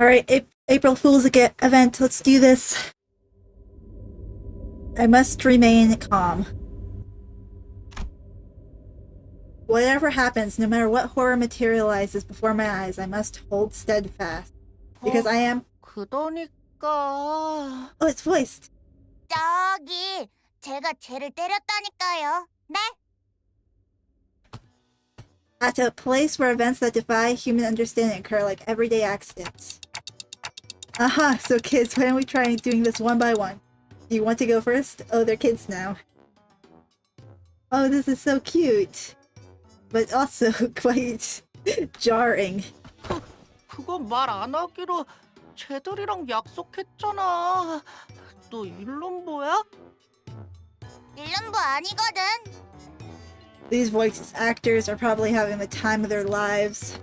Alright, April Fool's event. Let's do this. I must remain calm. Whatever happens, no matter what horror materializes before my eyes, I must hold steadfast. Because I am... 그러니까... Oh, it's voiced. 저기, 제가 쟤를 때렸다니까요. 네? At a place where events that defy human understanding occur like everyday accidents. Aha, so kids, why don't we try doing this one by one? Do you want to go first? Oh, they're kids now. Oh, this is so cute. But also quite jarring. 그건 말 안 하기로 쟤들이랑 약속했잖아. 너 일론보야? 일름보 아니거든. These voice actors are probably having the time of their lives.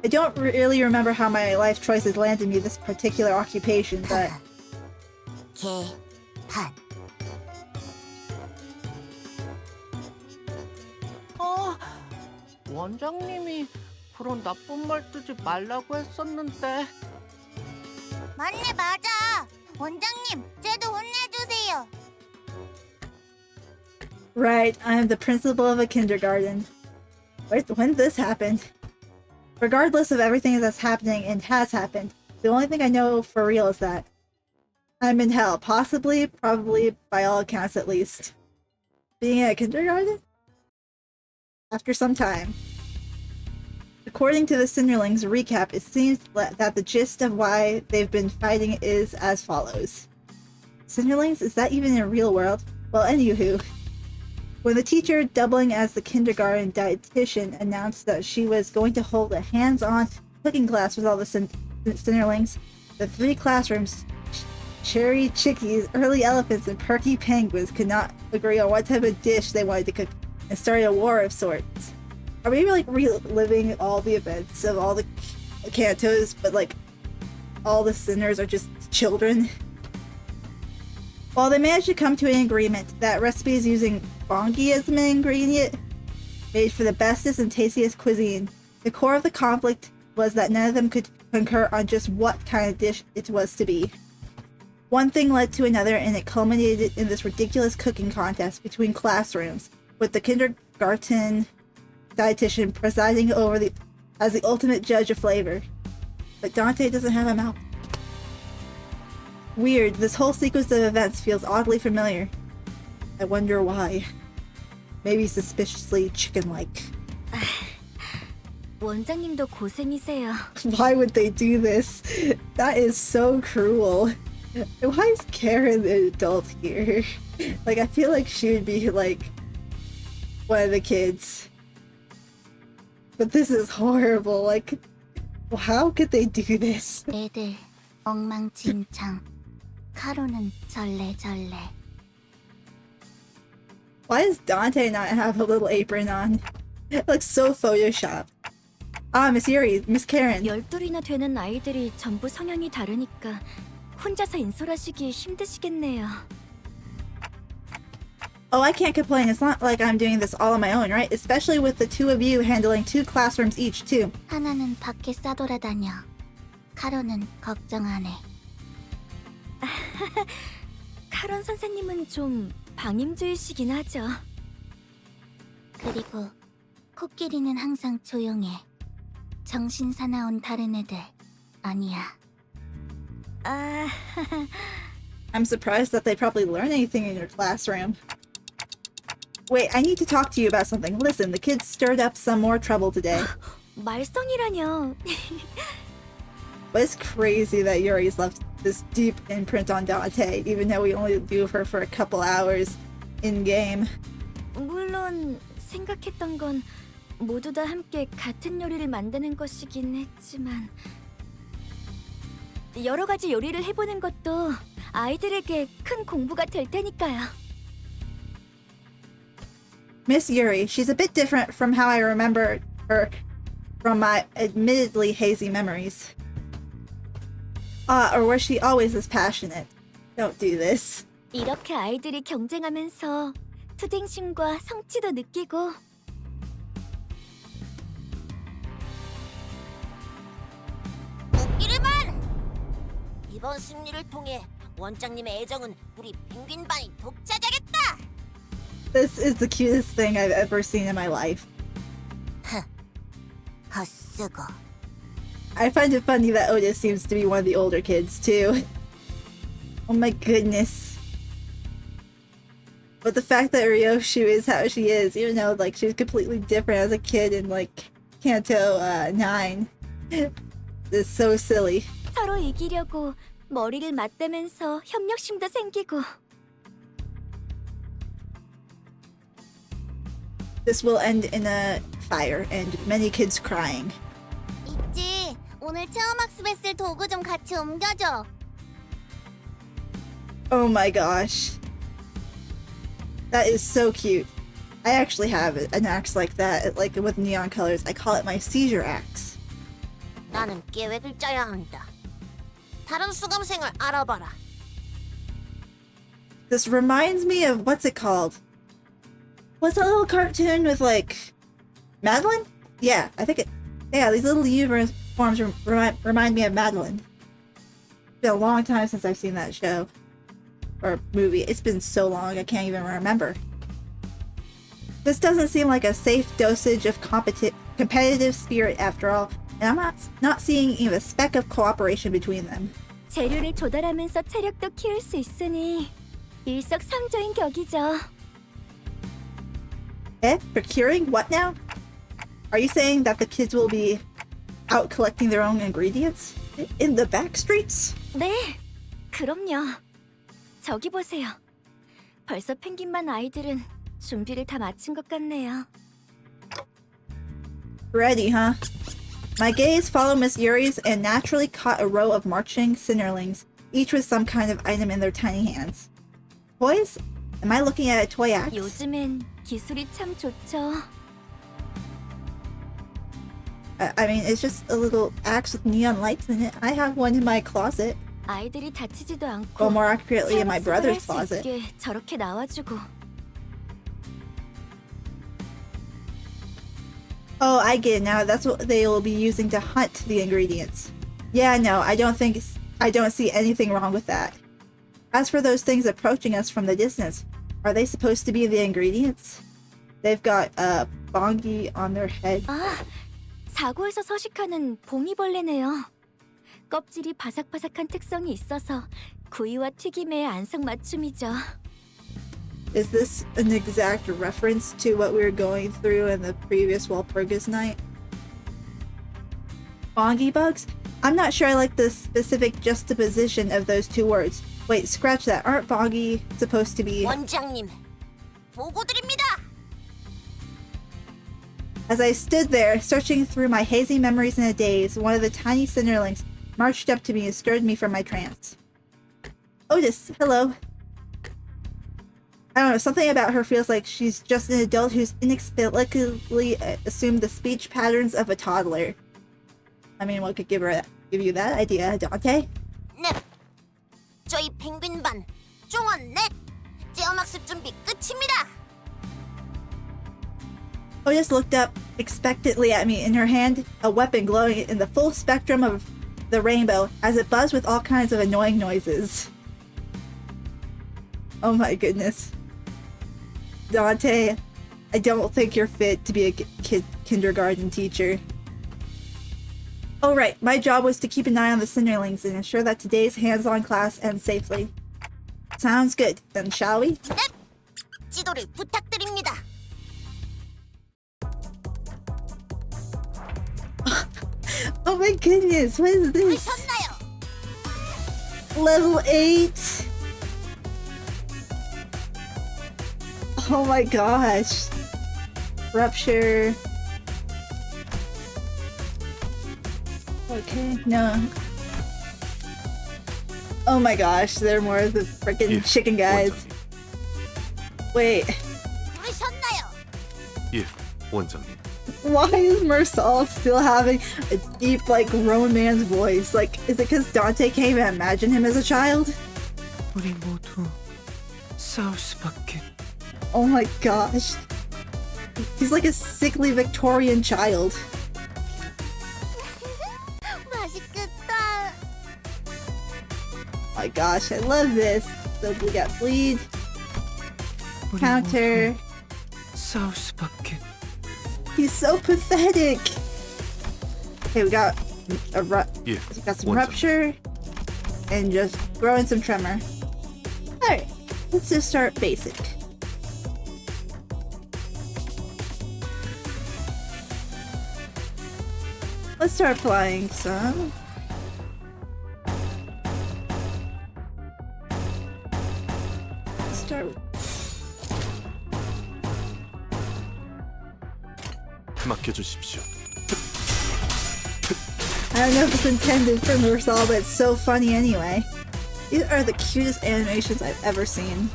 I don't really remember how my life choices landed me this particular occupation, but... 개판. 원장님이 그런 나쁜 말 쓰지 말라고 했었는데. 맞네, 맞아. 원장님, 쟤도 혼내주세요. Right, I am the principal of a kindergarten. When did this happen? Regardless of everything that's happening and has happened, the only thing I know for real is that I'm in hell, possibly, probably, by all accounts at least. Being at a kindergarten? After some time. According to the Cinderlings recap, it seems that the gist of why they've been fighting is as follows. Cinderlings? Is that even in a real world? Well, anywho. When the teacher, doubling as the kindergarten dietitian, announced that she was going to hold a hands-on cooking class with all the Cinderlings, the three classrooms, Cherry Chickies, Early Elephants, and Perky Penguins, could not agree on what type of dish they wanted to cook and started a war of sorts. Are we like reliving all the events of all the cantos, but like all the sinners are just children? While they managed to come to an agreement that recipes using bongi as the main ingredient made for the bestest and tastiest cuisine, the core of the conflict was that none of them could concur on just what kind of dish it was to be. One thing led to another, and it culminated in this ridiculous cooking contest between classrooms, with the kindergarten dietitian presiding over as the ultimate judge of flavor. But Dante doesn't have a mouth. Weird, this whole sequence of events feels oddly familiar. I wonder why. Maybe suspiciously chicken-like. 원장님도 고생이세요. Why would they do this? That is so cruel. Why is Karen the adult here? Like, I feel like she would be like one of the kids. But this is horrible. Like, how could they do this? 애들 엉망진창. 카로는 절레절레. Why does Dante not have a little apron on? It looks so photoshopped. Ah, Miss Yuri, Miss Karen. 12이나 되는 아이들이 전부 성향이 다르니까 혼자서 인솔하시기 힘드시겠네요. Oh, I can't complain. It's not like I'm doing this all on my own, right? Especially with the two of you handling 2 classrooms each, too. 하나는 밖에 싸돌아다녀. 카로는 걱정 안 해. 카런 선생님은 좀 방임주의시긴 하죠. 그리고 코끼리는 항상 조용해. 정신 사나운 다른 애들 아니야. I'm surprised that they probably learn anything in your classroom. Wait, I need to talk to you about something. Listen, the kids stirred up some more trouble today. 말썽이라뇨. But it's crazy that Yuri's left this deep imprint on Dante, even though we only do her for a couple hours in-game. 물론 생각했던 건 모두 다 함께 같은 요리를 만드는 것이긴 했지만 여러 가지 요리를 해보는 것도 아이들에게 큰 공부가 될 테니까요. Miss Yuri, she's a bit different from how I remember her from my admittedly hazy memories. Or was she always this passionate? Don't do this. 이렇게 아이들이 경쟁하면서 투쟁심과 성취도 느끼고 이번 승리를 통해 원장님의 애정은 우리 펭귄반이 독차지하겠다. This is the cutest thing I've ever seen in my life. 헛수고. I find it funny that Otis seems to be one of the older kids, too. Oh my goodness. But the fact that Ryoshu is how she is, even though, like, she was completely different as a kid in, like, Canto 9, is so silly. 서로 이기려고 머리를 맞대면서 협력심도 생기고. This will end in a fire and many kids crying. 있지. 오늘 체험학습했을 도구 좀 같이 옮겨줘. Oh my gosh. That is so cute. I actually have an axe like that, like with neon colors. I call it my seizure axe. 나는 계획을 짜야 한다. 다른 수강생을 알아봐라. This reminds me of, what's it called? What's that little cartoon with, like, Madeline? Yeah, I think it. Yeah, these little uniforms remind me of Madeline. It's been a long time since I've seen that show. Or movie. It's been so long I can't even remember. This doesn't seem like a safe dosage of competitive spirit after all, and I'm not seeing even a speck of cooperation between them. 재료를 조달하면서 체력도 키울 수 있으니 일석삼조인 격이죠. Eh? Procuring what now? Are you saying that the kids will be out collecting their own ingredients? In the back streets? 네, 그럼요. 저기 보세요. 벌써 펭귄반 아이들은 준비를 다 마친 것 같네요. Ready, huh? My gaze followed Miss Yuri's and naturally caught a row of marching Cinderlings, each with some kind of item in their tiny hands. Toys? Am I looking at a toy axe? 요즘엔 기술이 참 좋죠. I mean, it's just a little axe with neon lights in it. I have one in my closet. 아이들이 다치지도 않고 Well, more accurately, in my brother's 체험학습을 할수 closet. 있게 저렇게 나와주고. Oh, I get it now. That's what they will be using to hunt the ingredients. Yeah, no, I don't see anything wrong with that. As for those things approaching us from the distance, are they supposed to be the ingredients? They've got a bongi on their head. 아, 사고에서 서식하는 봉이벌레네요. 껍질이 바삭바삭한 특성이 있어서 구이와 튀김의 안성맞춤이죠. Is this an exact reference to what we were going through in the previous Walpurgis night? Bongi bugs? I'm not sure I like the specific juxtaposition of those two words. Wait, scratch that. Aren't bongi supposed to be... 원장님, 보고드립니다. As I stood there, searching through my hazy memories in a daze, one of the tiny Cinderlings marched up to me and stirred me from my trance. Otis, hello. I don't know, something about her feels like she's just an adult who's inexplicably assumed the speech patterns of a toddler. I mean, what could give you that idea, Dante? 넵. 저희 펭귄반 종원 넷. 체험학습 준비 끝입니다. Otis looked up expectantly at me, in her hand a weapon glowing in the full spectrum of the rainbow as it buzzed with all kinds of annoying noises. Oh my goodness. Dante, I don't think you're fit to be a kindergarten teacher. Oh right, my job was to keep an eye on the Cinderlings and ensure that today's hands-on class ends safely. Sounds good. Then shall we? 넵. 지도를 부탁드립니다. Oh my goodness, what is this? 하셨나요? Level 8! Oh my gosh. Rupture. Okay, no. Oh my gosh, they're more of the freaking chicken guys. 원장님. Wait, 부르셨나요? 예, 원장님. why is Mersal still having a deep, like, grown man's voice? Like, is it because Dante can't even imagine him as a child? 우리 모두 싸울 수밖에. Oh my gosh. He's like a sickly Victorian child. 맛있겠다. my gosh, I love this. So we got bleed, 우리 counter. 모두 싸울 수밖에. He's so pathetic. Okay, we got 예, we got some 원장. rupture and just throw in some tremor. Alright, let's just start basic. Let's start applying some. Let's start with 맡겨주십시오. I don't know if it's intended for Marisol, but it's so funny anyway. These are the cutest animations I've ever seen.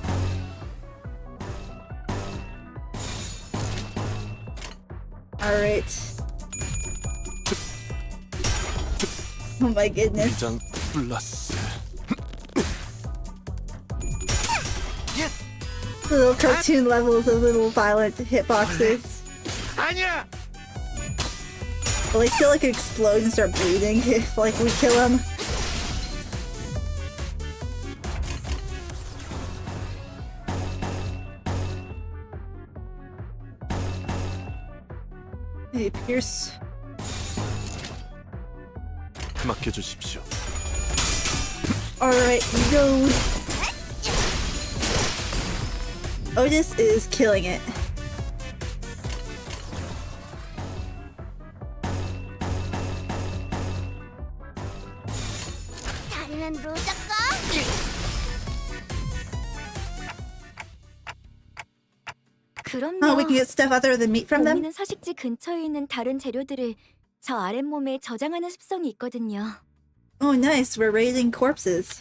Alright. Oh my goodness. 위장 플러스. Little cartoon levels of little violent hitboxes. 아니야. Will they still like explode and start bleeding if like we kill them? Hey, Pierce. 맡겨주십시오. Alright, go. Otis is killing it. 다른 로작가? 그럼요. Oh, we can get stuff other than meat from them? 곰이는 서식지 근처에 있는 다른 재료들을 저 아랫몸에 저장하는 습성이 있거든요. Oh, nice. We're raiding corpses.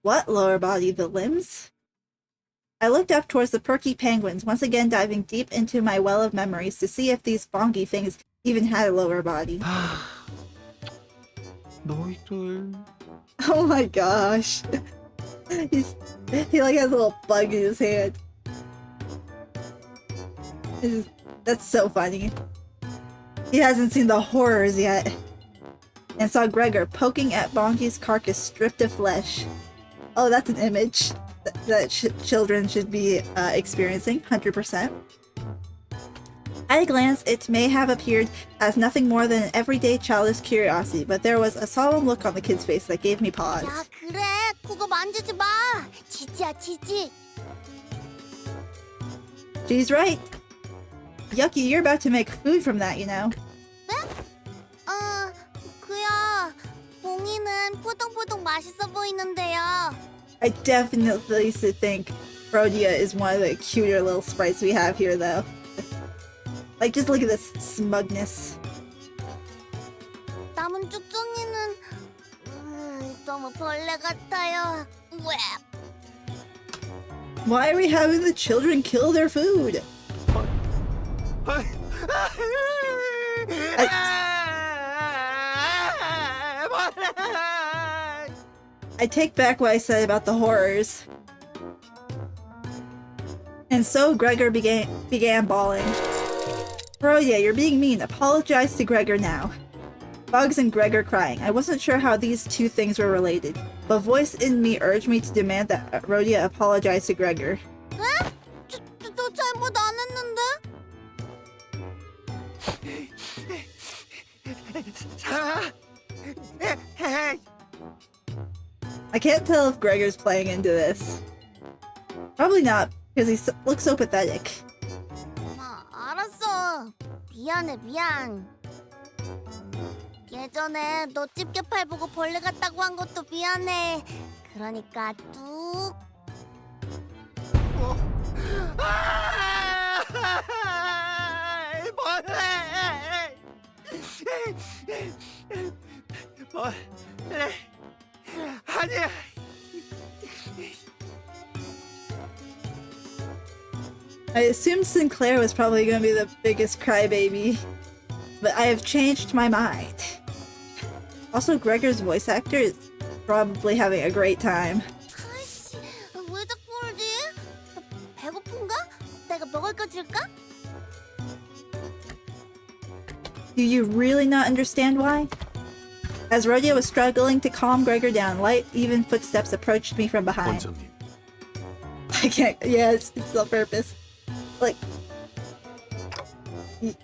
What lower body? The limbs? I looked up towards the perky penguins, once again diving deep into my well of memories to see if these bonky things even had a lower body. 너희들 Oh my gosh. He like has a little bug in his hand. That's so funny. He hasn't seen the horrors yet. And saw Gregor poking at Bonky's carcass stripped of flesh. Oh, that's an image that children should be experiencing, 100%. At a glance, it may have appeared as nothing more than an everyday childish curiosity, but there was a solemn look on the kid's face that gave me pause. 야 그래 그거 만지지 마. 지지야 지지. She's right. Yucky, you're about to make food from that, you know. 그야 봉이는 포동포동 맛있어 보이는데요. I definitely think Rhodia is one of the cuter little sprites we have here, though. Like, just look at this smugness. 남은 쭉정이는 너무 벌레 같아요. 왜? Why are we having the children kill their food? I take back what I said about the horrors. And so Gregor began bawling. Rhodia, you're being mean. Apologize to Gregor now. Bugs and Gregor crying. I wasn't sure how these two things were related, but voice in me urged me to demand that Rhodia apologize to Gregor. 저 잘못 안 했는데? I can't tell if Gregor's playing into this. Probably not, because he looks so pathetic. 알았어. 미안해 미안. 예전에 너 집게팔 보고 벌레 같다고 한 것도 미안해. 그러니까 뚝. 벌레 아니야. I assumed Sinclair was probably going to be the biggest crybaby, but I have changed my mind. Also, Gregor's voice actor is probably having a great time. 아이씨, 왜 자꾸 울지? 배고픈가? 내가 먹을 거 줄까? Do you really not understand why? As Rodeo was struggling to calm Gregor down, light, even footsteps approached me from behind. 원장님, I can't. Yeah, it's on purpose. Like,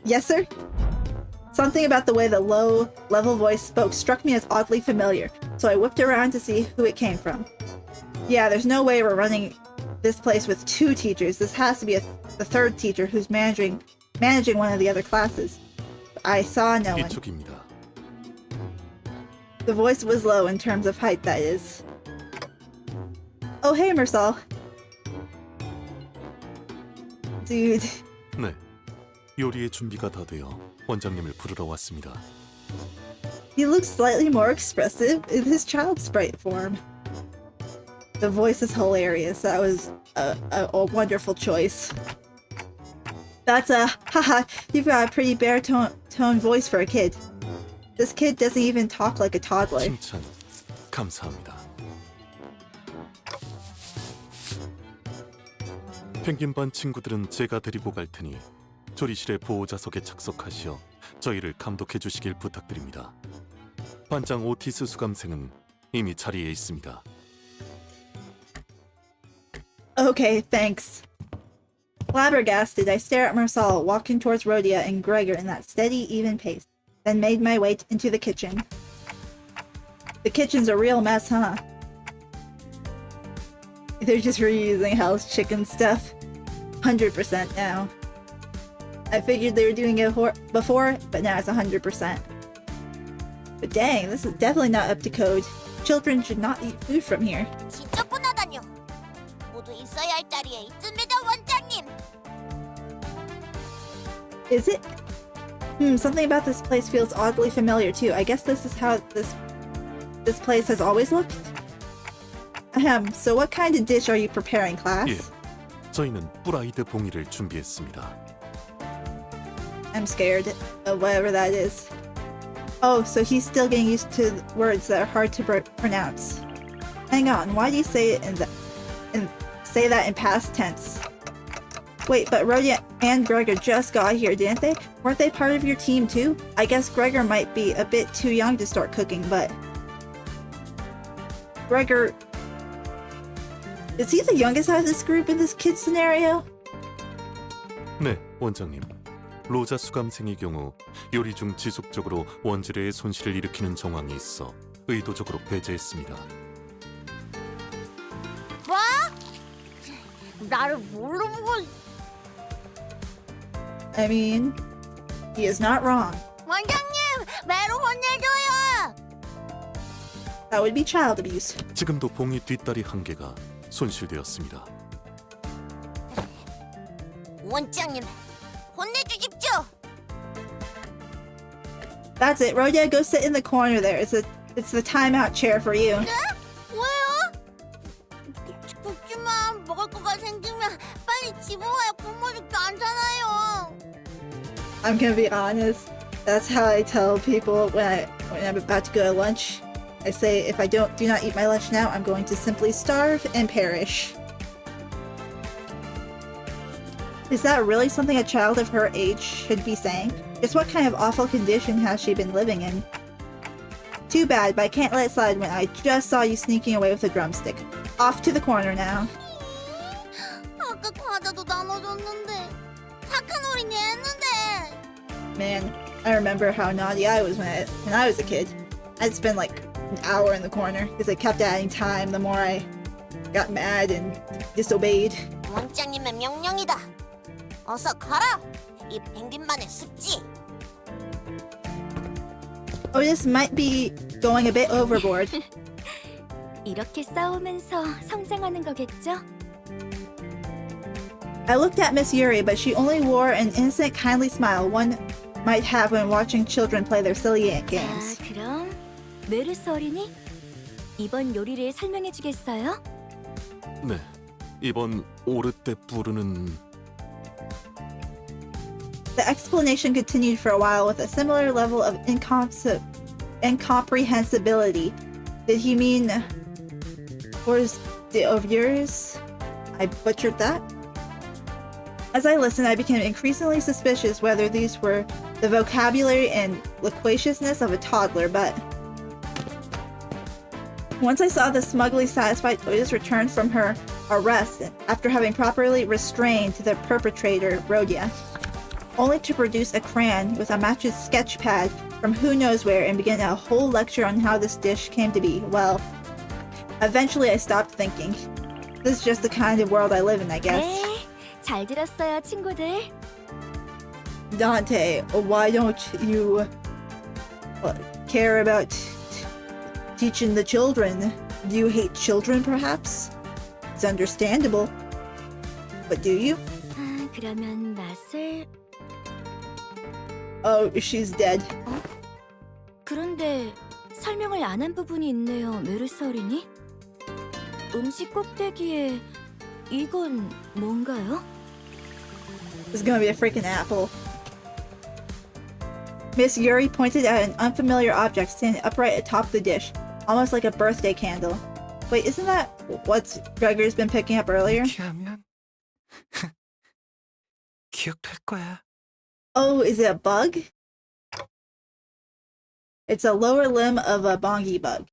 yes, sir? Something about the way the low-level voice spoke struck me as oddly familiar, so I whipped around to see who it came from. Yeah, there's no way we're running this place with 2 teachers. This has to be the 3rd teacher who's managing one of the other classes. I saw no one. 이쪽입니다. The voice was low in terms of height, that is. Oh, hey, Mersal. Dude. 네, 요리의 준비가 다 되어 원장님을 부르러 왔습니다. He looks slightly more expressive in his child sprite form. The voice is hilarious. That was a wonderful choice. That's haha, you've got a pretty baritone voice for a kid. This kid doesn't even talk like a toddler. 칭찬 감사합니다. 펭귄반 친구들은 제가 데리고 갈 테니 조리실의 보호자석에 착석하시어 저희를 감독해 주시길 부탁드립니다. 반장 오티스 수감생은 이미 자리에 있습니다. Okay, thanks. Flabbergasted, I stare at Mersal walking towards Rhodia and Gregor in that steady, even pace, then made my way into the kitchen. The kitchen's a real mess, huh? They're just reusing Hell's Chicken stuff. 100% now. I figured they were doing it before, but now it's 100%. But dang, this is definitely not up to code. Children should not eat food from here. 지저분하다뇨. 모두 있어야 할 자리에 있습니다, 원장님. Is it? Something about this place feels oddly familiar too. I guess this is how this place has always looked? So what kind of dish are you preparing, class? 예, 저희는 프라이드 봉이를 준비했습니다. I'm scared of whatever that is. Oh, so he's still getting used to words that are hard to pronounce. Hang on, why do you say it say that in past tense? Wait, but Rhodia and Gregor just got here, didn't they? Weren't they part of your team too? I guess Gregor might be a bit too young to start cooking, but Gregor, is he the youngest out of this group in this kid scenario? 네, 원장님. 로자 수감생의 경우 요리 중 지속적으로 원재료의 손실을 일으키는 정황이 있어 의도적으로 배제했습니다. 뭐? 나를 뭘로 보고? I mean, he is not wrong. 원장님, 매로 혼내줘요. That would be child abuse. 지금도 봉이 뒷다리 한 개가 손실되었습니다. 원장님, 혼내주십시오. That's it. Rhodia, go sit in the corner there. It's the timeout chair for you. 왜요? 굽지만 먹을 거가 생기면 빨리 집어와야 굶어죽지 않잖아요. I'm gonna be honest. That's how I tell people when I'm about to go to lunch. I say if I do not eat my lunch now, I'm going to simply starve and perish. Is that really something a child of her age should be saying? Just what kind of awful condition has she been living in? Too bad, but I can't let it slide when I just saw you sneaking away with a drumstick. Off to the corner now. 아까 과자도 나눠줬는데 착한 어린이 했는데. Man, I remember how naughty I was when I was a kid. I'd spend like an hour in the corner because I kept adding time the more I got mad and disobeyed. 원장님의 명령이다. 어서 가라. 이 펭귄만의 습지. Oh, this might be going a bit overboard. 이렇게 싸우면서 성장하는 거겠죠? I looked at Miss Yuri, but she only wore an innocent, kindly smile one might have when watching children play their silly games. 자, 그럼 메르스 어린이 이번 요리를 설명해 주겠어요? 네, 이번 오르떼 뿌르는 The explanation continued for a while with a similar level of incomprehensibility. Did he mean words of yours? I butchered that. As I listened, I became increasingly suspicious whether these were the vocabulary and loquaciousness of a toddler, but Once I saw the smugly satisfied Otis return from her arrest after having properly restrained the perpetrator, Rhodia, only to produce a crayon with a match's sketch pad from who knows where and begin a whole lecture on how this dish came to be. Well, eventually I stopped thinking. This is just the kind of world I live in, I guess. 네, 잘 들었어요, 친구들. Dante, why don't you care about teaching the children? Do you hate children, perhaps? It's understandable. But do you? 아, 그러면 맛을... Oh, she's dead. 그런데 설명을 안 한 부분이 있네요, 메르스 어린이. 음식 꼭대기에 이건 뭔가요? It's gonna be a freaking apple. Miss Yuri pointed at an unfamiliar object standing upright atop the dish, almost like a birthday candle. Wait, isn't that what Gregor's been picking up earlier? 이렇게 하면 기억될 거야. Oh, is it a bug? It's a lower limb of a bongi bug.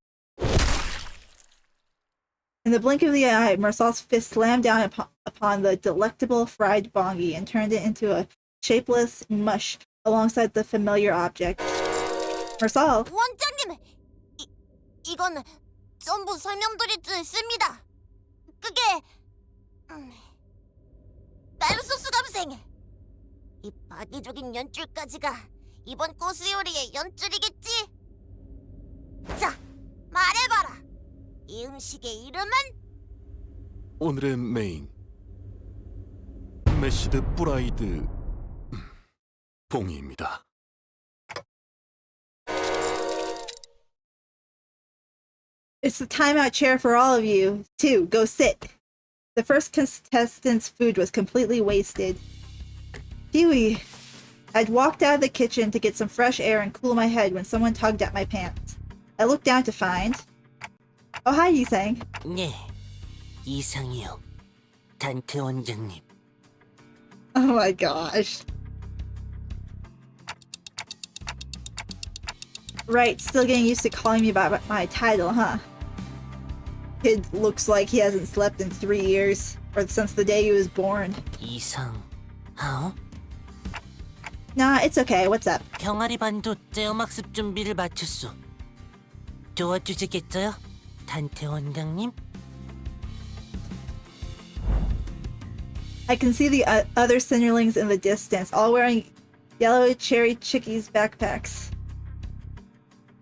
In the blink of the eye, Marcel's fist slammed down upon the delectable fried bongi and turned it into a shapeless mush alongside the familiar object. Marcel! 원장님, 이건 전부 설명드릴 수 있습니다. 그게 멜소스 감생. 이 파괴적인 연출까지가 이번 코스 요리의 연출이겠지? 자, 말해봐라. 이 음식의 이름은? 오늘의 메인 메시드 프라이드 봉이입니다. It's the timeout chair for all of you. Two, go sit. The first contestant's food was completely wasted. Huey, I'd walked out of the kitchen to get some fresh air and cool my head when someone tugged at my pants. I looked down to find... Oh, hi, Yisang. 네, 이상이요. 단테 원장님. Oh my gosh. Right, still getting used to calling me by my title, huh? Kid looks like he hasn't slept in 3 years, or since the day he was born. 이상하오? Nah, it's okay. What's up? 병아리 반도 떼어막습 준비를 마쳤소. 도와주시겠어요? 단테 원장님? I can see the other Cinderlings in the distance, all wearing yellow cherry chickies backpacks.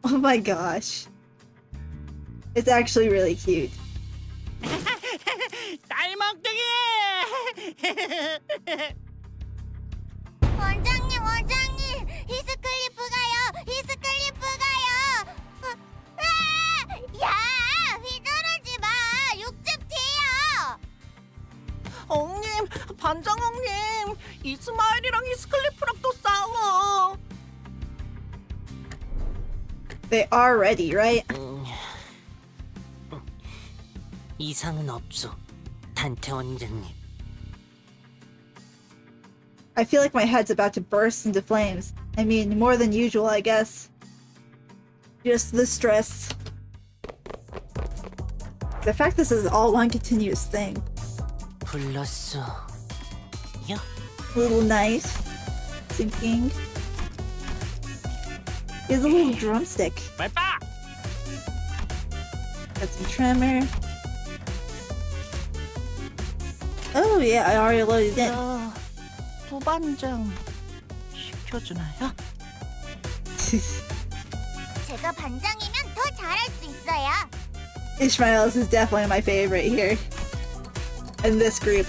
Oh my gosh. It's actually really cute. 딸먹둥이! 원장님, 히스클리프 가요. 히스클리프 가요. 야, 휘두르지 마. 육즙 튀어. 엉님, 반장 엉님, 이스마일이랑 히스클리프랑 또 싸워. They are ready, right? 이상은 없소. 단테 원장님. I feel like my head's about to burst into flames. I mean, more than usual, I guess. Just the stress. The fact this is all one continuous thing. 불렀어. 요? Little knife. Sinking. He has a little drumstick. 빨빠! Got some trimmer. Oh yeah, I already loaded it. 부반장 시켜주나요? 제가 반장이면 더 잘할 수 있어요. Ishmael's is definitely my favorite here. In this group.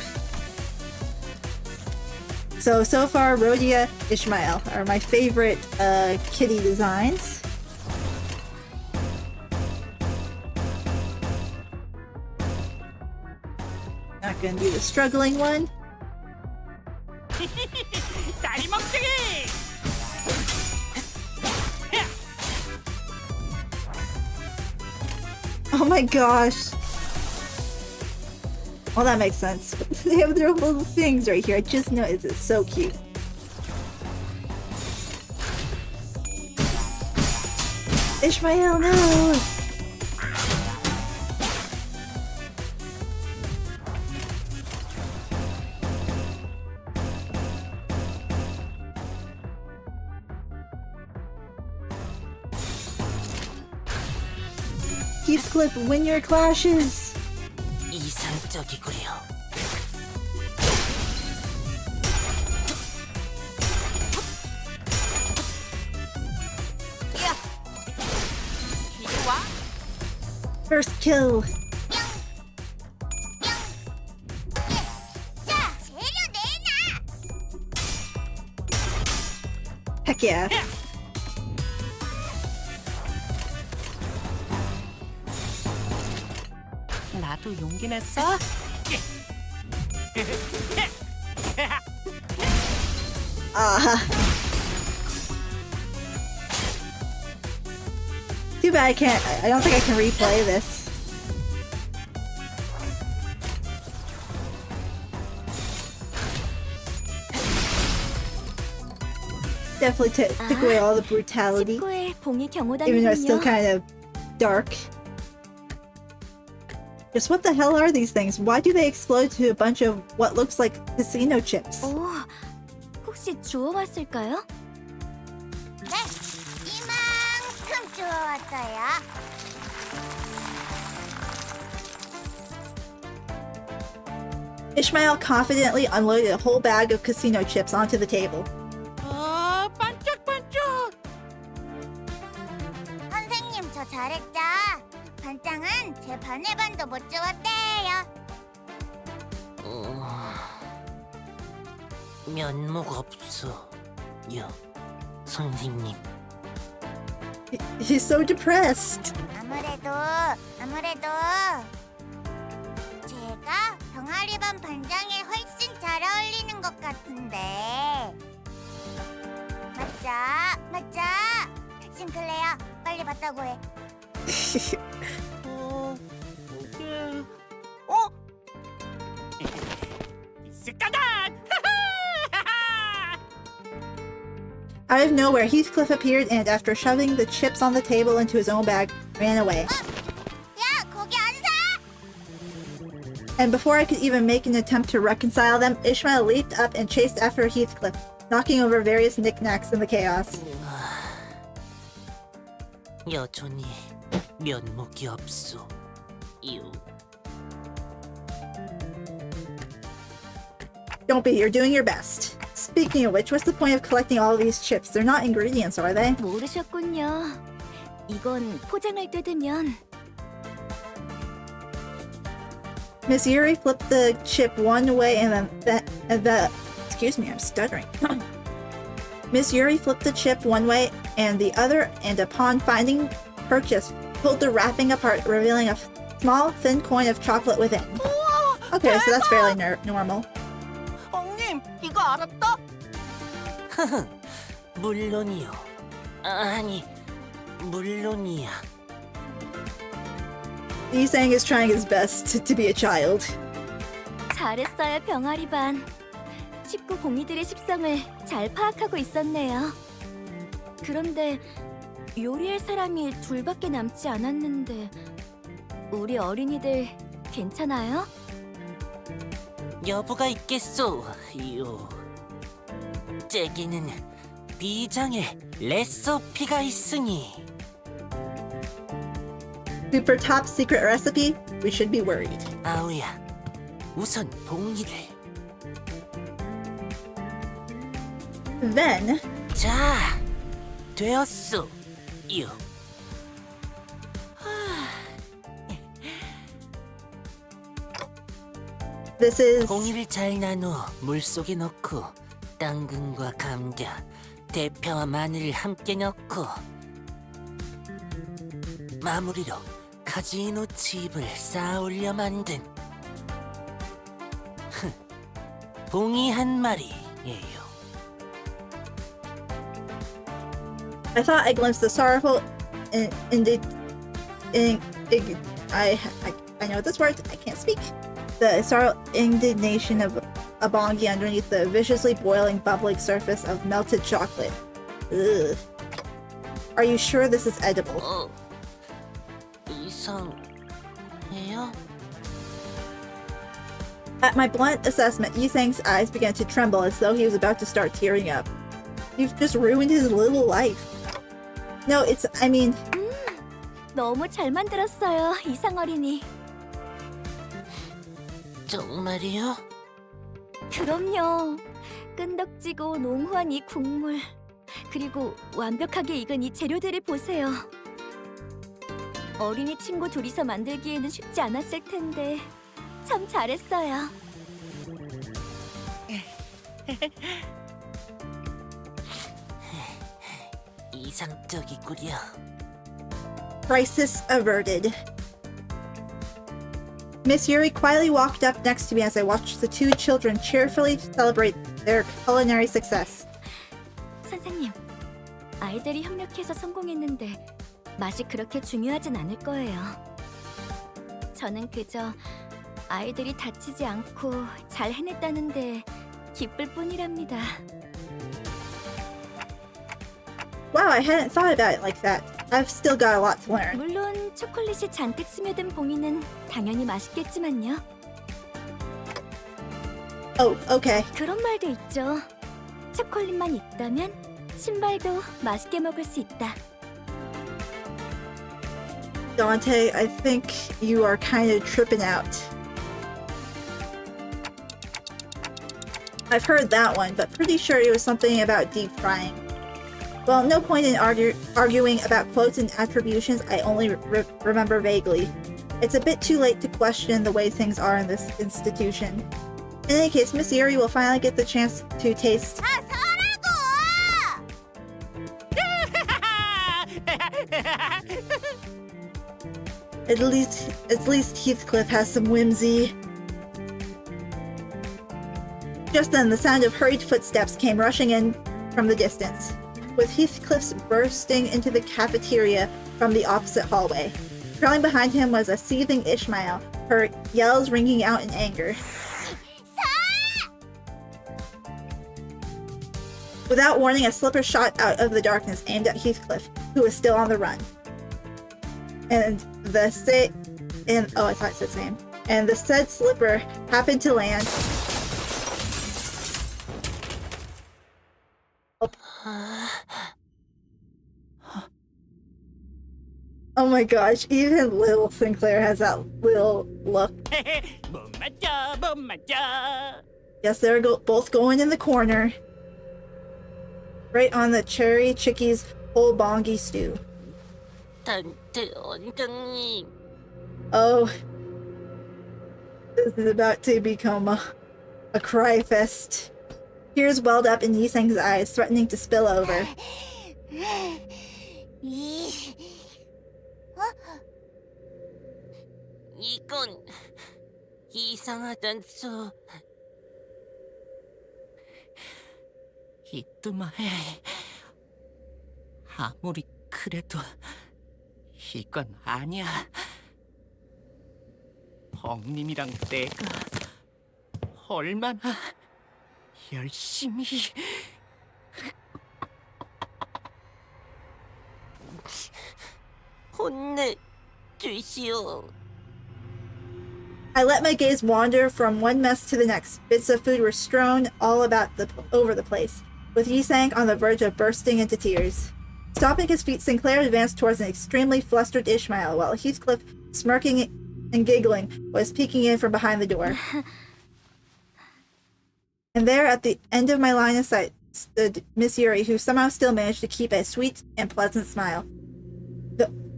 So far, Rhodia, Ishmael are my favorite kitty designs. Not gonna do the struggling one. 다리 먹둥이! Oh my gosh. Well, that makes sense. They have their little things right here. I just noticed it's so cute. Ishmael, no! Heathcliff, win your clashes! 이상적이구려. 이리 와. First kill! 자, 재료 내놔. Heck yeah. 나도 용기 냈어. Too bad I can't. I don't think I can replay this. Definitely took away all the brutality, 19회 봉이 even though it's still 경호단이군요. kind of dark. Just what the hell are these things? Why do they explode to a bunch of what looks like casino chips? 오, 혹시 주워왔을까요? 네, 이만큼 주워왔어요. Ishmael confidently unloaded a whole bag of casino chips onto the table. 반짝반짝. 선생님, 저 잘했죠? 반장은 제 반의 반도 못 주웠대요. 면목 없어. 요, 선생님. He's so depressed. 아무래도 제가 병아리반 반장에 훨씬 잘 어울리는 것 같은데. 맞아. 싱클레어, 빨리 봤다고 해. 이게 있을까다. Out of nowhere, Heathcliff appeared and, after shoving the chips on the table into his own bag, ran away. 야, 거기 안 사! And before I could even make an attempt to reconcile them, Ishmael leaped up and chased after Heathcliff, knocking over various knickknacks in the chaos. 여전히 면목이 없어. 요. Don't be, you're doing your best. Speaking of which, what's the point of collecting all these chips? They're not ingredients, are they? 모르셨군요. 이건 포장을 뜯으면 Miss Yuri flipped the chip one way and then excuse me, I'm stuttering. Miss Yuri flipped the chip one way and the other, and upon finding purchase, pulled the wrapping apart, revealing a small, thin coin of chocolate within. Okay, so that's fairly normal. 엉님, 이거 알았다? 물론이요. 아니, 물론이야. Yisang is trying his best to be a child. 잘했어요, 병아리 반. 식구 공이들의 십성을 잘 파악하고 있었네요. 그런데 요리할 사람이 둘밖에 남지 않았는데 우리 어린이들 괜찮아요? 여부가 있겠소. 요. 제게는 비장의 레시피가 있으니. Super top secret recipe? We should be worried. 아우야, 우선 봉이를. Then, 자, 되었소. 요. this is... 봉이를 잘 나누어 물속에 넣고 당근과 감자, 대파와 마늘을 함께 넣고 마무리로 카지노 칩을 쌓아 올려 만든 봉이 한 마리예요. I thought I glimpsed the sorrowful I know this word, I can't speak. The sorrow indignation of a bongi underneath the viciously boiling, bubbling surface of melted chocolate. Ugh. Are you sure this is edible? 이상해요? At my blunt assessment, Yisang's eyes began to tremble as though he was about to start tearing up. You've just ruined his little life. No, I mean... 너무 잘 만들었어요, 이상 어린이. 정말이요? 그럼요. 끈덕지고 농후한 이 국물, 그리고 완벽하게 익은 이 재료들을 보세요. 어린이 친구 둘이서 만들기에는 쉽지 않았을 텐데 참 잘했어요. 이상적이구려. Crisis averted. Miss Yuri quietly walked up next to me as I watched the two children cheerfully celebrate their culinary success. 선생님, 아이들이 협력해서 성공했는데 맛이 그렇게 중요하진 않을 거예요. 저는 그저 아이들이 다치지 않고 잘 해냈다는데 기쁠 뿐이랍니다. Wow, I hadn't thought about it like that. I've still got a lot to learn. 물론 초콜릿이 잔뜩 스며든 봉이는 당연히 맛있겠지만요. Oh, okay. 그런 말도 있죠. 초콜릿만 있다면 신발도 맛있게 먹을 수 있다. Dante, I think you are kind of tripping out. I've heard that one, but pretty sure it was something about deep frying. Well, no point in arguing about quotes and attributions I only remember vaguely. It's a bit too late to question the way things are in this institution. In any case, Miss Yuri will finally get the chance to taste. At least Heathcliff has some whimsy. Just then, the sound of hurried footsteps came rushing in from the distance, with Heathcliff's bursting into the cafeteria from the opposite hallway. Trailing behind him was a seething Ishmael, her yells ringing out in anger. Without warning, a slipper shot out of the darkness aimed at Heathcliff, who was still on the run. And the said slipper happened to land. Oh my gosh, even little Sinclair has that little look. Yes, they're both going in the corner. Right on the cherry chickies whole bongy stew. 단테 원장님. Oh. This is about to become a cry fest. Tears welled up in Yiseng's eyes, threatening to spill over. 이건 이상하단소. 이뚜마해. 아무리 그래도 이건 아니야. 벙님이랑 내가 얼마나 열심히 혼내주시오. I let my gaze wander from one mess to the next. Bits of food were strewn all over the place, with Yisang on the verge of bursting into tears. Stomping his feet, Sinclair advanced towards an extremely flustered Ishmael, while Heathcliff, smirking and giggling, was peeking in from behind the door. And there, at the end of my line of sight, stood Miss Yuri, who somehow still managed to keep a sweet and pleasant smile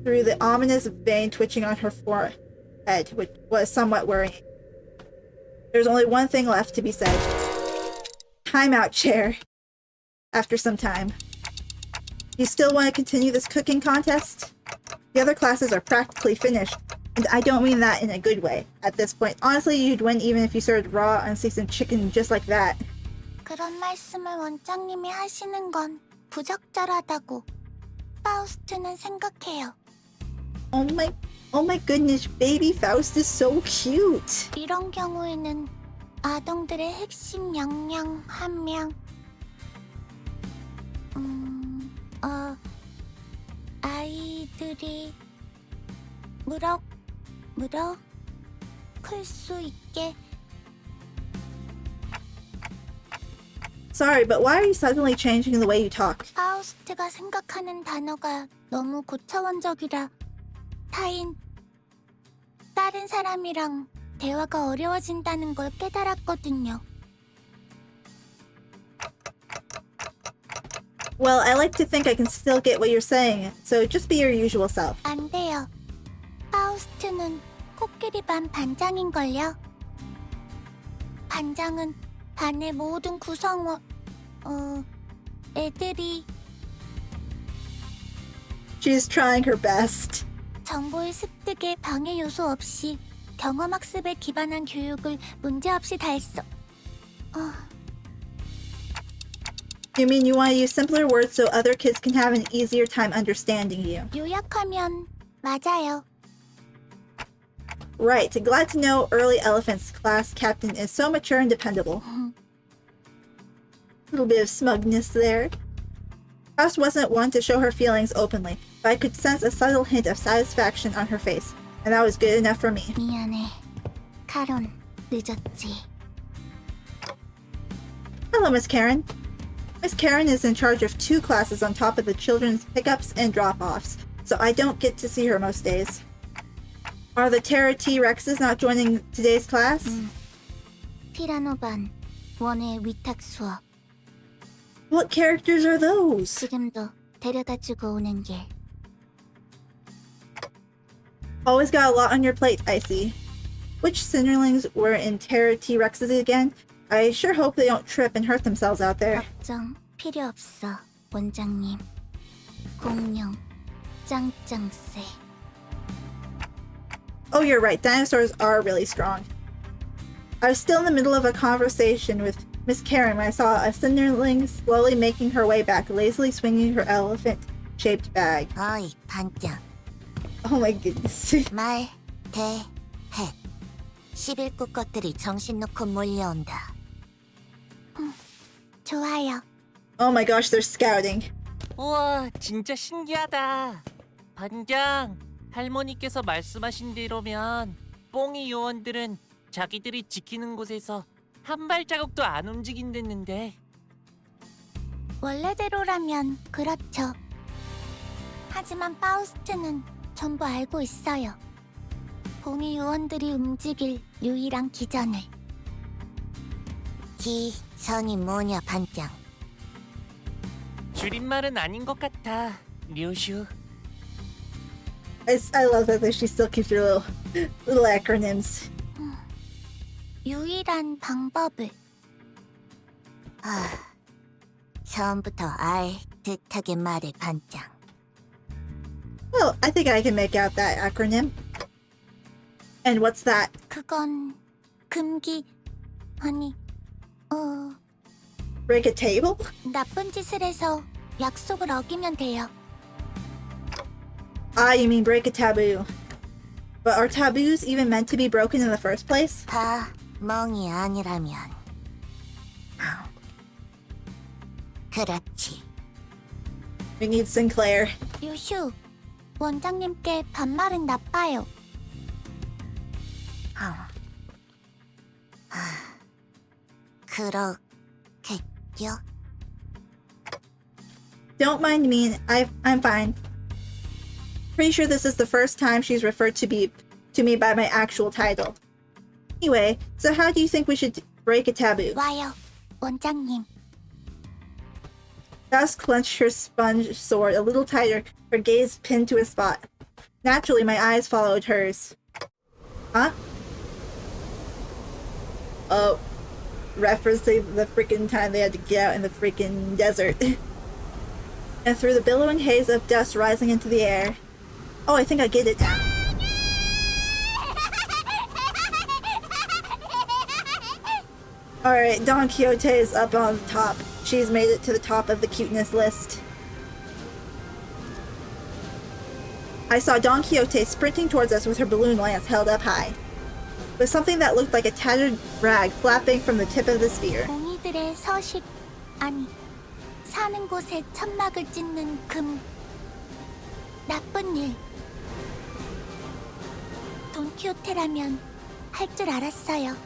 through the ominous vein twitching on her forehead, which was somewhat worrying. There's only one thing left to be said. Time out, chair. After some time. You still want to continue this cooking contest? The other classes are practically finished, and I don't mean that in a good way. At this point, honestly, you'd win even if you served raw, unseasoned chicken just like that. 그런 말씀을 원장님이 하시는 건 부적절하다고 파우스트는 생각해요. Oh my goodness, baby Faust is so cute. 이런 경우에는 아동들의 핵심 역량 함량 아이들이 무럭 클 수 있게. Sorry, but why are you suddenly changing the way you talk? 파우스트가 생각하는 단어가 너무 고차원적이라 다른 사람이랑 대화가 어려워진다는 걸 깨달았거든요. Well, I like to think I can still get what you're saying, so just be your usual self. 안 돼요. 파우스트는 코끼리 반 반장인걸요. 반장은 반의 모든 구성원, 애들이 She's trying her best. 정보의 습득에 방해 요소 없이 경험학습에 기반한 교육을 문제없이 달성. You mean you want to use simpler words so other kids can have an easier time understanding you? 요약하면 맞아요. Right, glad to know Early Elephant's class captain is so mature and dependable. Little bit of smugness there. Faust wasn't one to show her feelings openly, but I could sense a subtle hint of satisfaction on her face, and that was good enough for me. 미안해. 카론, 늦었지. Hello, Miss Karen. Miss Karen is in charge of 2 classes on top of the children's pickups and drop-offs, so I don't get to see her most days. Are the Terra T-Rexes not joining today's class? 피라노 반, 원의 위탁 수업. What characters are those? 지금도 데려다주고 오는 길. Always got a lot on your plate, I see. Which Cinderlings were in Terra T-Rexes again? I sure hope they don't trip and hurt themselves out there. 걱정 필요 없어, 원장님. 공룡, 짱짱새. Oh, you're right. Dinosaurs are really strong. I was still in the middle of a conversation with Miss Karen when I saw a Cinderling slowly making her way back, lazily swinging her elephant-shaped bag. 어이, 반장. Oh my goodness. 말, 대, 해. 11구 것들이 정신 놓고 몰려온다. 좋아요. Oh my gosh, they're scouting. 우와, 진짜 신기하다. 반장, 할머니께서 말씀하신 대로면 뽕이 요원들은 자기들이 지키는 곳에서 한 발자국도 안 움직인댔는데. 원래대로라면 그렇죠. 하지만 파우스트는 전부 알고 있어요. 봉이 요원들이 움직일 유일한 기전을. 기전이 뭐냐, 반장? 줄임말은 아닌 것 같아, 류슈. I love that she still keeps her little acronyms. 유일한 방법을. 처음부터 알 듯하게 말해, 반장. Well, I think I can make out that acronym. And what's that? 그건 금기 아니 Break a table? 나쁜 짓을 해서 약속을 어기면 돼요. Ah, you mean break a taboo. But are taboos even meant to be broken in the first place? 다 멍이 아니라면. 그렇지. We need Sinclair. 유슈, 원장님께 반말은 나빠요. 그렇겠죠? Don't mind me, I'm fine. Pretty sure this is the first time she's referred to me by my actual title. Anyway, so how do you think we should break a taboo? 와요, 원장님. Faust clenched her sponge sword a little tighter, her gaze pinned to a spot. Naturally, my eyes followed hers. Huh? Oh, referencing the freaking time they had to get out in the freaking desert. And through the billowing haze of dust rising into the air. Oh, I think I get it now. Alright, Don Quixote is up on the top. She's made it to the top of the cuteness list. I saw Don Quixote sprinting towards us with her balloon lance held up high, with something that looked like a tattered rag flapping from the tip of the spear. 공이들의 서식, 아니, 사는 곳에 천막을 찢는 나쁜 일. 돈키호테라면 할 줄 알았어요.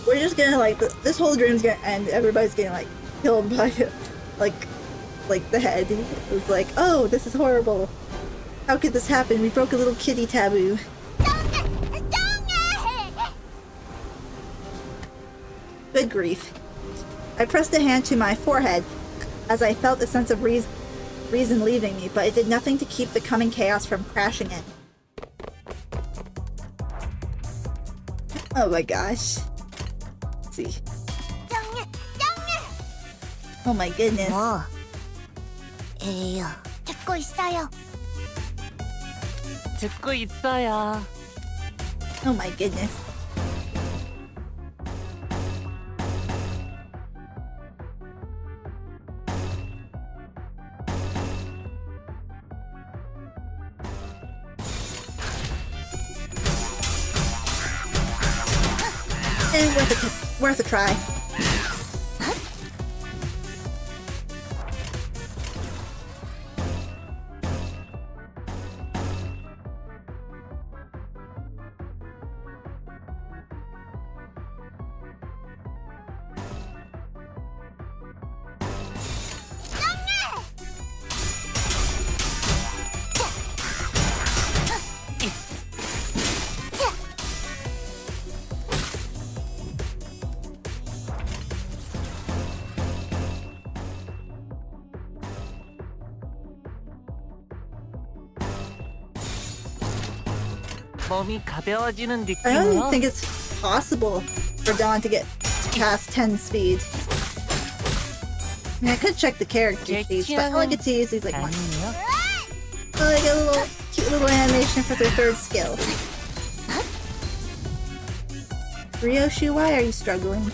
We're just gonna this whole dream's gonna end. Everybody's getting killed by like the head. It's like, oh, this is horrible. How could this happen? We broke a little kitty taboo. Good grief. I pressed a hand to my forehead as I felt a sense of reason leaving me, but it did nothing to keep the coming chaos from crashing in. Oh my gosh. Let's see. Oh my goodness. 뭐? 에요. 듣고 있어요. 듣고 있어요. Oh my goodness. And worth a try. 몸이 가벼워지는 I don't 느낌으로 think it's possible for Dawn to get past 10 speed. I mean, I could check the character sheets, but all I get to use is like one. 아니에요. Like a little cute little animation for their third skill. Ryoshi, why are you struggling?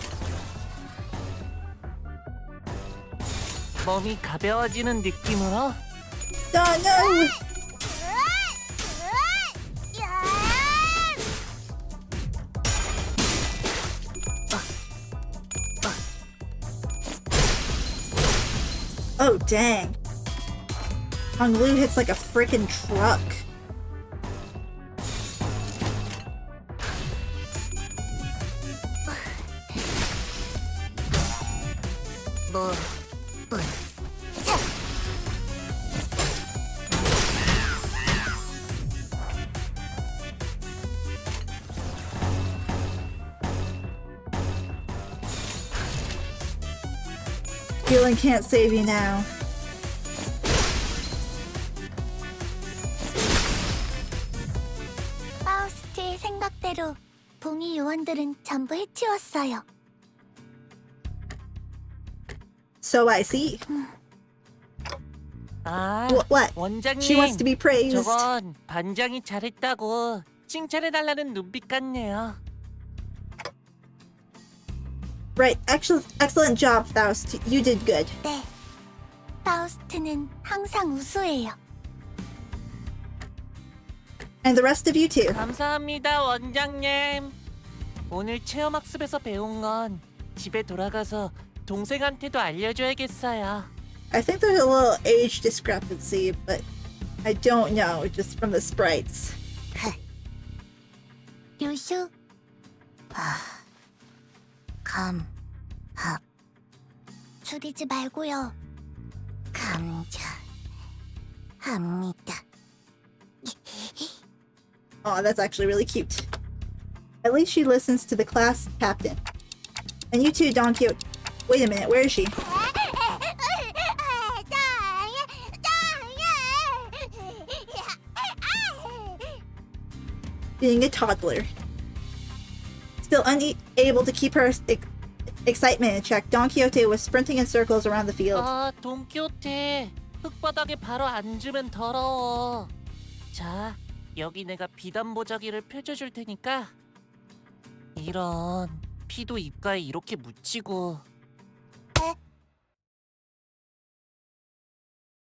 몸이 가벼워지는 느낌으로 Dawn, no! Oh, dang. Honglu hits like a frickin' truck. 뭐? Healing can't save you now. 파우스트의 생각대로 봉이 요원들은 전부 해치웠어요. So I see. 아 What? 원장님 She wants to be praised. 저건 반장이 잘했다고 칭찬해달라는 눈빛 같네요. Right. Excellent job, Faust. You did good. 네. 파우스트는 항상 우수해요. And the rest of you too. 감사합니다 원장님. 오늘 체험학습에서 배운 건 집에 돌아가서 동생한테도 알려줘야겠어요. I think there's a little age discrepancy, but I don't know, just from the sprites. 유슈. 줄이지 말고요. 합니다. Oh, that's actually really cute. At least she listens to the class captain. And you too, Don Quixote. Wait a minute, where is she? Being a toddler. Still unable to keep her excitement in check, Don Quixote was sprinting in circles around the field. 아 돈키호테 흙바닥에 바로 앉으면 더러워. 자 여기 내가 비단 보자기를 펼쳐줄 테니까 이런 피도 입가에 이렇게 묻히고.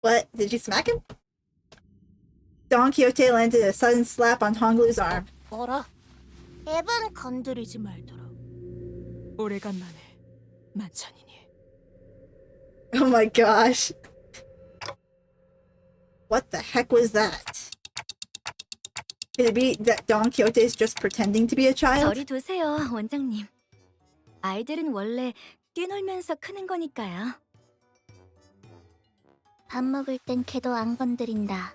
What? Did you smack him? Don Quixote landed a sudden slap on Honglu's arm. 어라? 앱은 건드리지 말도록. 오래간만에 만찬이니. Oh my gosh. What the heck was that? Could it be that Don Quixote is just pretending to be a child? 저리 두세요, 원장님. 아이들은 원래 뛰놀면서 크는 거니까요. 밥 먹을 땐 걔도 안 건드린다.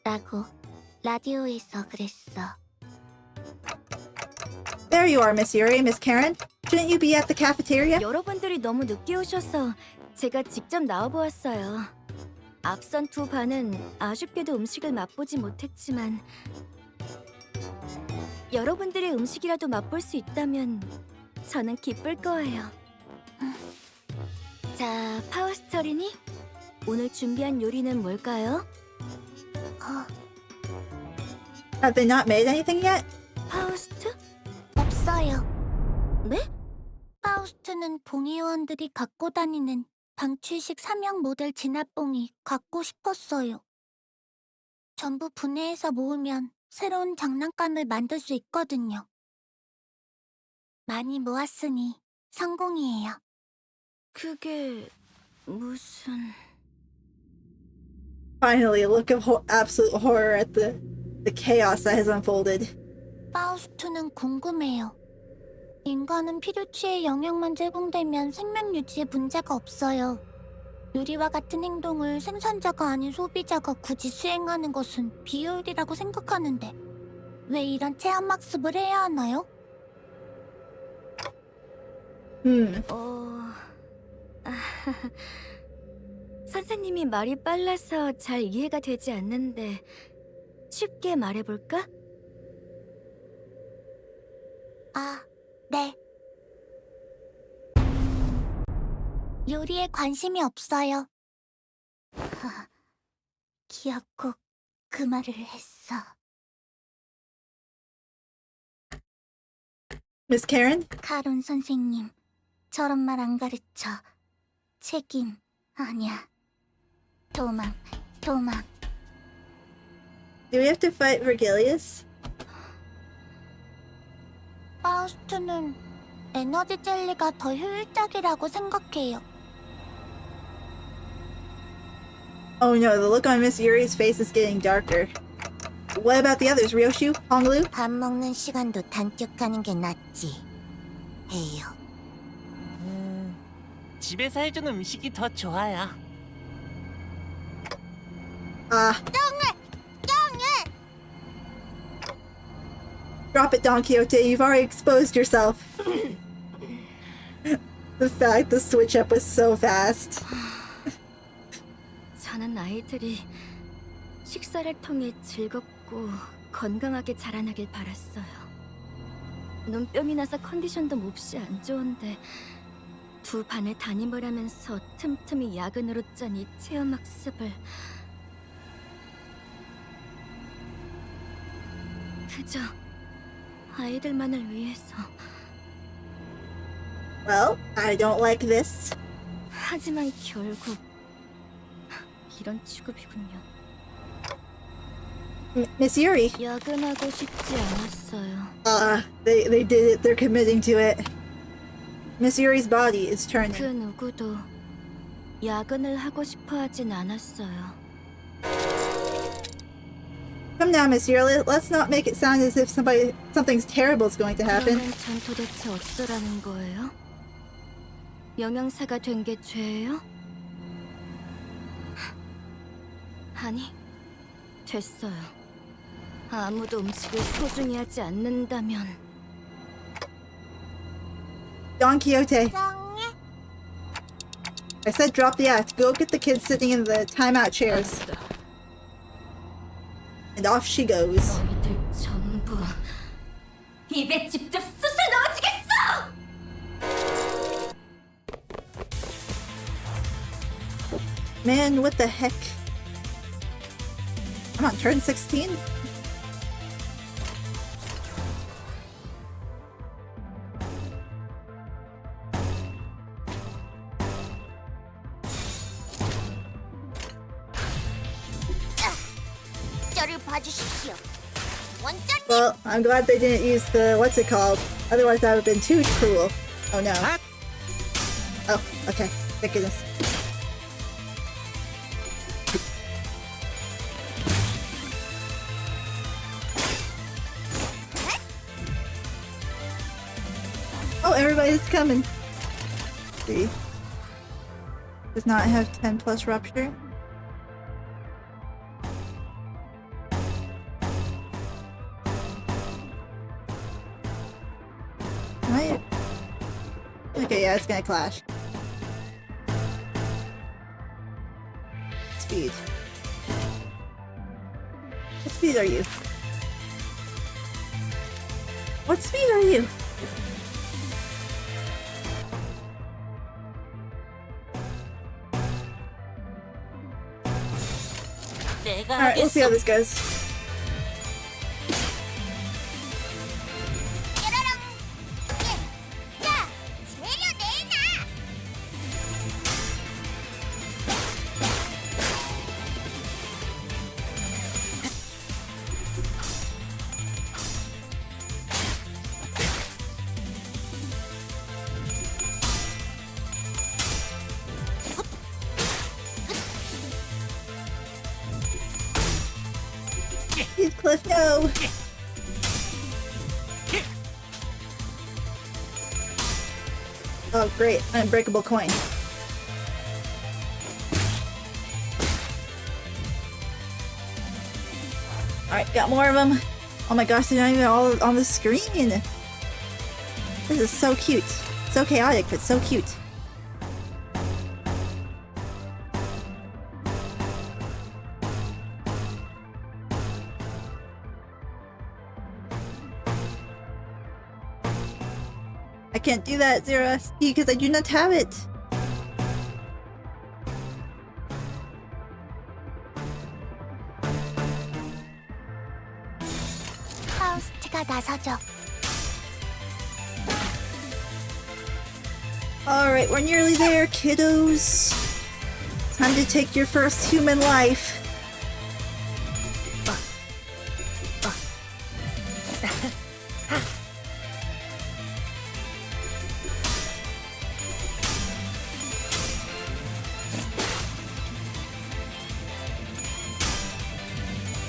라고 라디오에서 그랬어. There you are, Miss Yuri, Miss Karen. Shouldn't you be at the cafeteria? 여러분들이 너무 늦게 오셔서 제가 직접 나와보았어요. 앞선 두 반은 아쉽게도 음식을 맛보지 못했지만 여러분들의 음식이라도 맛볼 수 있다면 저는 기쁠 거예요. 자, 파워스터리니? 오늘 준비한 요리는 뭘까요? Have they not made anything yet? 파우스트? 없어요. 네? 파우스트는 봉의원들이 갖고 다니는 방출식 3형 모델 진압봉이 갖고 싶었어요. 전부 분해해서 모으면 새로운 장난감을 만들 수 있거든요. 많이 모았으니 성공이에요. 그게 무슨... Finally, a look of absolute horror at the chaos that has unfolded. 파우스트는 궁금해요. 인간은 필요치의 영역만 제공되면 생명 유지에 문제가 없어요. 유리와 같은 행동을 생산자가 아닌 소비자가 굳이 수행하는 것은 비효율이라고 생각하는데 왜 이런 체험학습을 해야 하나요? 선생님이 말이 빨라서 잘 이해가 되지 않는데 쉽게 말해볼까? 네. 요리에 관심이 없어요. 귀엽고 그 말을 했어. Miss Karen? 카론 선생님, 저런 말 안 가르쳐. 책임 아니야. 도망. Do we have to fight Vergilius? 파우스트는 에너지 젤리가 더 효율적이라고 생각해요. Oh no, the look on Miss Yuri's face is getting darker. What about the others, Ryoshu? Honglu? 밥 먹는 시간도 단축하는 게 낫지. 해요. 집에서 해준 음식이 더 좋아요. Drop it, Don Quixote. You've already exposed yourself. The fact the switch up was so fast. 저는 아이들이 식사를 통해 즐겁고 건강하게 자라나길 바랐어요. 눈병이 나서 컨디션도 몹시 안 좋은데 두 반에 담임을 하면서 틈틈이 야근으로 짠 이 체험학습을 그저 아이들만을 위해서. Well, I don't like this. 하지만 결국 이런 취급이군요. Miss Yuri. 야근하고 싶지 않았어요. They did it. They're committing to it. Miss Yuri's body is turning. 그 누구도 야근을 하고 싶어 하진 않았어요. Come now, Miss Yuri. Let's not make it sound as if something's terrible is going to happen. 그러면 전 도대체 어쩌라는 거예요? 영양사가 된 게 죄예요? 아니, 됐어요. 아무도 음식을 소중히 하지 않는다면 Don Quixote. I said drop the act. Go get the kids sitting in the timeout chairs. And off she goes. 너희들 전부 입에 직접 숯을 넣어주겠어! Man, what the heck? I'm on turn 16? 저를 봐주십시오. 원장님! Well, I'm glad they didn't use the what's it called. Otherwise that would have been too cruel. Oh no. Oh, okay. Thank goodness. Oh, everybody's coming. Let's see. Does not have 10 plus rupture. I... Okay, yeah, it's gonna clash. Speed. What speed are you? What speed are you? 내가 Alright, we'll see how 하겠소. this goes. 자, 재료 내놔. Heathcliff, no! Oh, great. Unbreakable coin. Alright, got more of them. Oh my gosh, they're not even all on the screen! This is so cute. So chaotic, but so cute. I can't do that, Zero SD, because I do not have it. 파우스트가 나서죠. Alright, we're nearly there, kiddos. Time to take your first human life.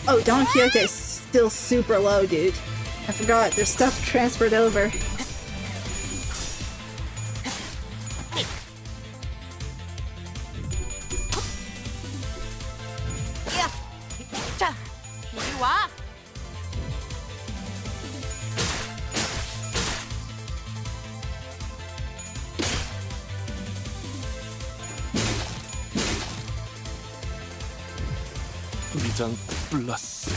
Oh, Don Quixote is still super low, dude. I forgot, there's stuff transferred over. 자, 이리 와. 위장 플러스.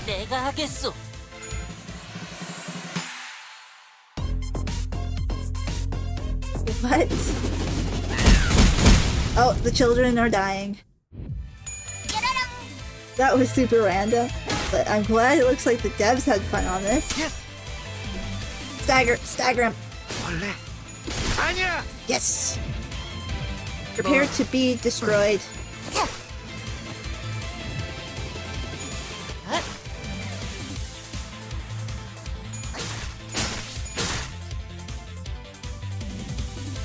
내가 하겠소. What? Oh, the children are dying. That was super random, but I'm glad it looks like the devs had fun on this. Stagger him. 원래 아니야. Yes! Prepare to be destroyed.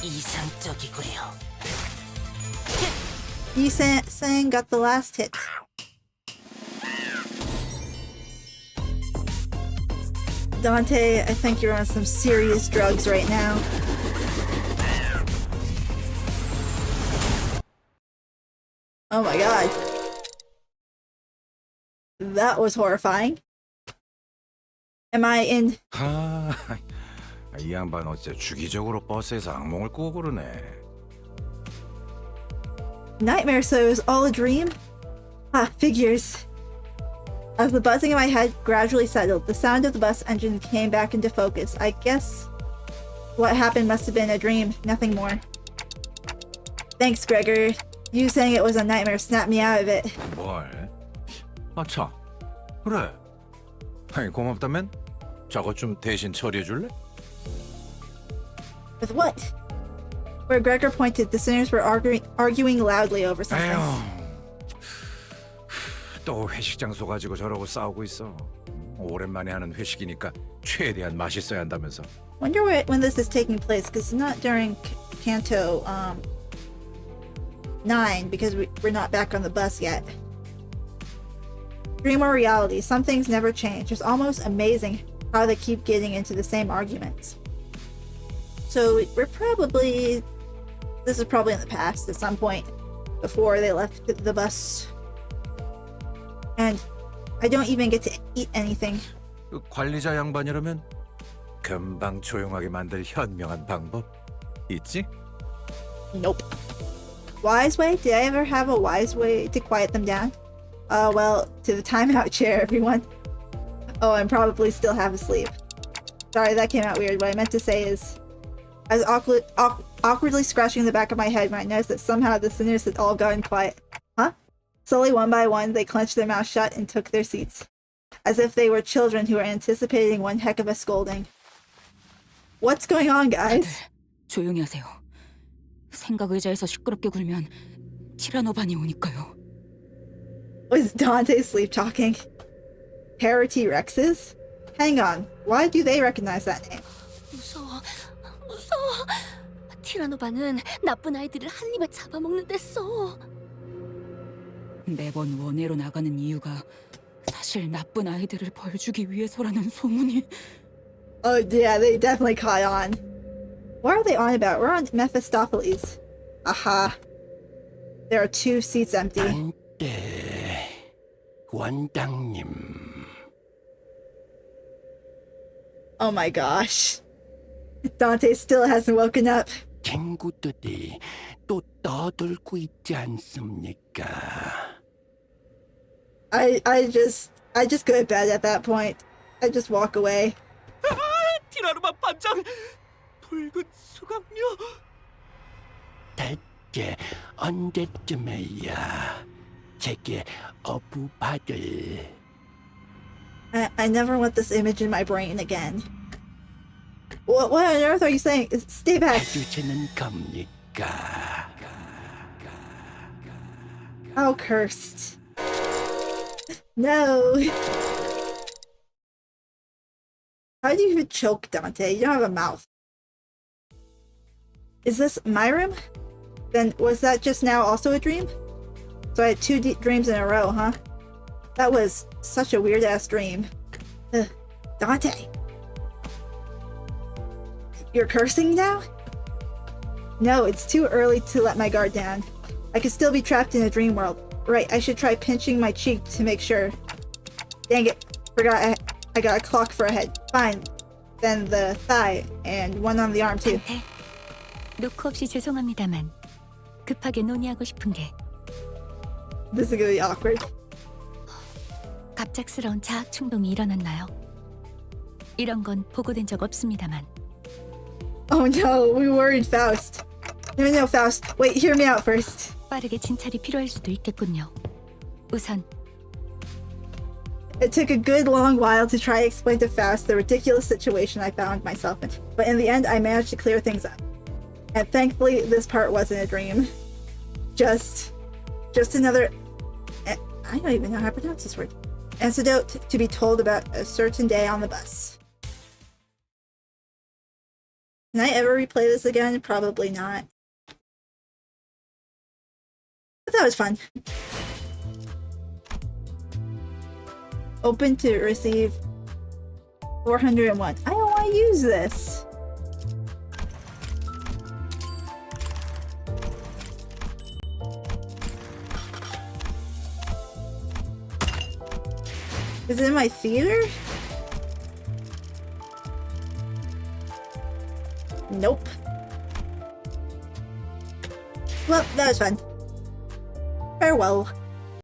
이상적이구려. Sang got the last hit. Dante, I think you're on some serious drugs right now. Oh my god. That was horrifying. Am I in... 이 양반 어째 주기적으로 버스에서 악몽을 꾸고 그러네. nightmare, so it was all a dream? Ah, figures. As the buzzing in my head gradually settled, the sound of the bus engine came back into focus. I guess what happened must have been a dream, nothing more. Thanks, Gregor. You saying it was a nightmare snapped me out of it. 뭘? 아차. 그래. 아니 고맙다면 저것 좀 대신 처리해 줄래? With what? Where Gregor pointed, the sinners were arguing loudly over something. 에휴, 또 회식 장소 가지고 저러고 싸우고 있어. 오랜만에 하는 회식이니까 최대한 맛있어야 한다면서. Wonder when this is taking place, because it's not during Canto 9, because we're not back on the bus yet. Dream or reality, some things never change. It's almost amazing how they keep getting into the same arguments. So we're probably... This is probably in the past at some point before they left the bus. And I don't even get to eat anything. 그 관리자 양반이라면 금방 조용하게 만들 현명한 방법 있지? Nope. Wise way? Did I ever have a wise way to quiet them down? Well, to the timeout chair, everyone. Oh, I'm probably still half asleep. Sorry, that came out weird. What I meant to say is, I was awkwardly scratching the back of my head when I noticed that somehow the sinners had all gotten quiet. Huh? Slowly, one by one, they clenched their mouths shut and took their seats, as if they were children who were anticipating one heck of a scolding. What's going on, guys? 조용히 하세요. 생각 의자에서 시끄럽게 굴면 티라노반이 오니까요. Was Dante sleep talking? Terror T-Rexes? Hang on, why do they recognize that name? 무서워. 티라노반은 나쁜 아이들을 한 입에 잡아먹는데 써. 매번 원회로 나가는 이유가 사실 나쁜 아이들을 벌주기 위해서라는 소문이. Oh yeah, they definitely caught on. What are they on about? We're on Mephistopheles. Aha. There are 2 seats empty. 안돼, 원장님. Oh my gosh. Dante still hasn't woken up. 친구들이 또 떠들고 있지 않습니까? I just go to bed at that point. I just walk away. 티라노반 반장! 붉은 수강료! 대체 언제쯤에야 제게 어부받을. I never want this image in my brain again. What on earth are you saying? Stay back. 해주시는 겁니까? Oh, cursed. No. How do you even choke, Dante? You don't have a mouth. Is this my room? Then was that just now also a dream? So I had 2 dreams in a row, huh? That was such a weird-ass dream. Dante. You're cursing now? No, it's too early to let my guard down. I could still be trapped in a dream world. Right, I should try pinching my cheek to make sure. Dang it, forgot I got a clock for a head. Fine. Then the thigh, and one on the arm too. 노크 없이 죄송합니다만 급하게 논의하고 싶은 게 This is gonna be awkward. 갑작스러운 자학 충동이 일어났나요? 이런 건 보고된 적 없습니다만. Oh no, we worried Faust. No, Faust. Wait, hear me out first. 빠르게 진찰이 필요할 수도 있겠군요. 우선 It took a good long while to try to explain to Faust the ridiculous situation I found myself in, but in the end I managed to clear things up. And thankfully this part wasn't a dream. Just another... I don't even know how to pronounce this word. Anecdote to be told about a certain day on the bus. Can I ever replay this again? Probably not. But that was fun. Open to receive 401. I don't want to use this. Is it in my theater? Nope. Well, that was fun. Farewell.